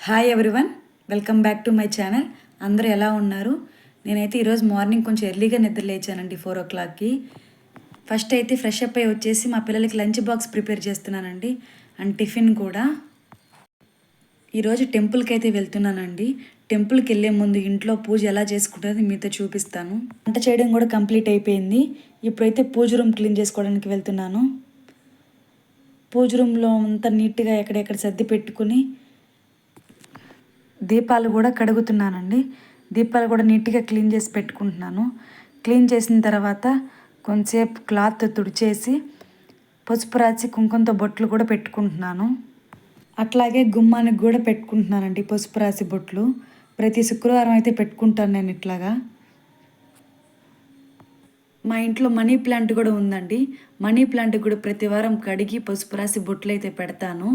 Hi everyone, welcome back to my channel. అందరూ ఎలా ఉన్నారు? నేనైతే ఈరోజు మార్నింగ్ కొంచెం ఎర్లీగా నిద్ర లేచానండి, 4 o'clockకి. ఫస్ట్ అయితే ఫ్రెష్ అప్ అయ్యి వచ్చేసి మా పిల్లలకి లంచ్ బాక్స్ ప్రిపేర్ చేస్తున్నానండి, అండ్ టిఫిన్ కూడా. ఈరోజు టెంపుల్కి అయితే వెళ్తున్నానండి. టెంపుల్కి వెళ్ళే ముందు ఇంట్లో పూజ ఎలా చేసుకుంటుంది మీతో చూపిస్తాను. వంట చేయడం కూడా కంప్లీట్ అయిపోయింది. ఇప్పుడైతే పూజ రూమ్ క్లీన్ చేసుకోవడానికి వెళ్తున్నాను. పూజ రూమ్లో అంతా నీట్గా ఎక్కడెక్కడ సర్ది పెట్టుకుని దీపాలు కూడా కడుగుతున్నానండి. దీపాలు కూడా నీట్గా క్లీన్ చేసి పెట్టుకుంటున్నాను. క్లీన్ చేసిన తర్వాత కొంచెంసేపు క్లాత్ తుడిచేసి పసుపు రాసి కుంకుమతో బొట్లు కూడా పెట్టుకుంటున్నాను. అట్లాగే గుమ్మానికి కూడా పెట్టుకుంటున్నానండి పసుపు రాసి బొట్లు. ప్రతి శుక్రవారం అయితే పెట్టుకుంటాను నేను ఇట్లాగా. మా ఇంట్లో మనీ ప్లాంట్ కూడా ఉందండి. మనీ ప్లాంట్ కూడా ప్రతి వారం కడిగి పసుపు రాసి బొట్లు అయితే పెడతాను.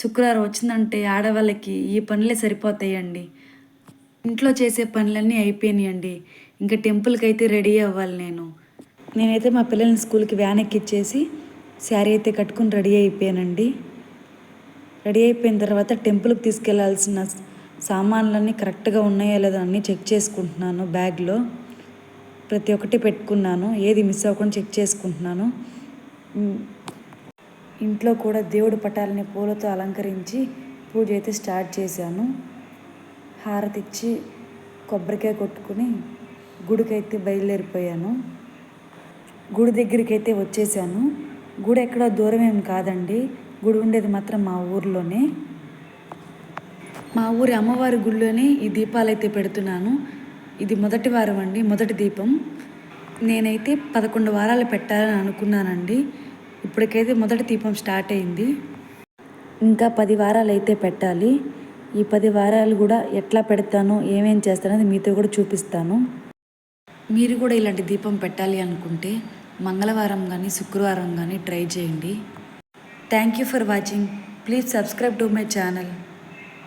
శుక్రవారం వచ్చిందంటే ఆడవాళ్ళకి ఈ పనులే సరిపోతాయండి. ఇంట్లో చేసే పనులన్నీ అయిపోయినాయండి. ఇంకా టెంపుల్కి అయితే రెడీ అవ్వాలి. నేనైతే మా పిల్లల్ని స్కూల్కి వ్యాన్ ఎక్కిచ్చేసి శారీ అయితే కట్టుకుని రెడీ అయిపోయానండి. రెడీ అయిపోయిన తర్వాత టెంపుల్కి తీసుకెళ్లాల్సిన సామాన్లన్నీ కరెక్ట్గా ఉన్నాయో లేదో అన్నీ చెక్ చేసుకుంటున్నాను. బ్యాగ్లో ప్రతి ఒక్కటి పెట్టుకున్నాను, ఏది మిస్ అవ్వకుండా చెక్ చేసుకుంటున్నాను. ఇంట్లో కూడా దేవుడి పటాలని పూలతో అలంకరించి పూజ అయితే స్టార్ట్ చేశాను. హారతి ఇచ్చి కొబ్బరికాయ కొట్టుకుని గుడికైతే బయలుదేరిపోయాను. గుడి దగ్గరికి అయితే వచ్చేసాను. గుడి ఎక్కడో దూరం ఏం కాదండి, గుడి ఉండేది మాత్రం మా ఊర్లోనే. మా ఊరి అమ్మవారి గుడిలోనే ఈ దీపాలు అయితే పెడుతున్నాను. ఇది మొదటి వారం అండి, మొదటి దీపం. నేనైతే 11 వారాలు పెట్టాలని అనుకున్నానండి. ఇప్పటికైతే మొదటి దీపం స్టార్ట్ అయింది. ఇంకా 10 వారాలు అయితే పెట్టాలి. ఈ 10 వారాలు కూడా ఎట్లా పెడతానో ఏమేం చేస్తానో మీతో కూడా చూపిస్తాను. మీరు కూడా ఇలాంటి దీపం పెట్టాలి అనుకుంటే మంగళవారం కానీ శుక్రవారం కానీ ట్రై చేయండి. Thank you for watching. Please subscribe to my channel.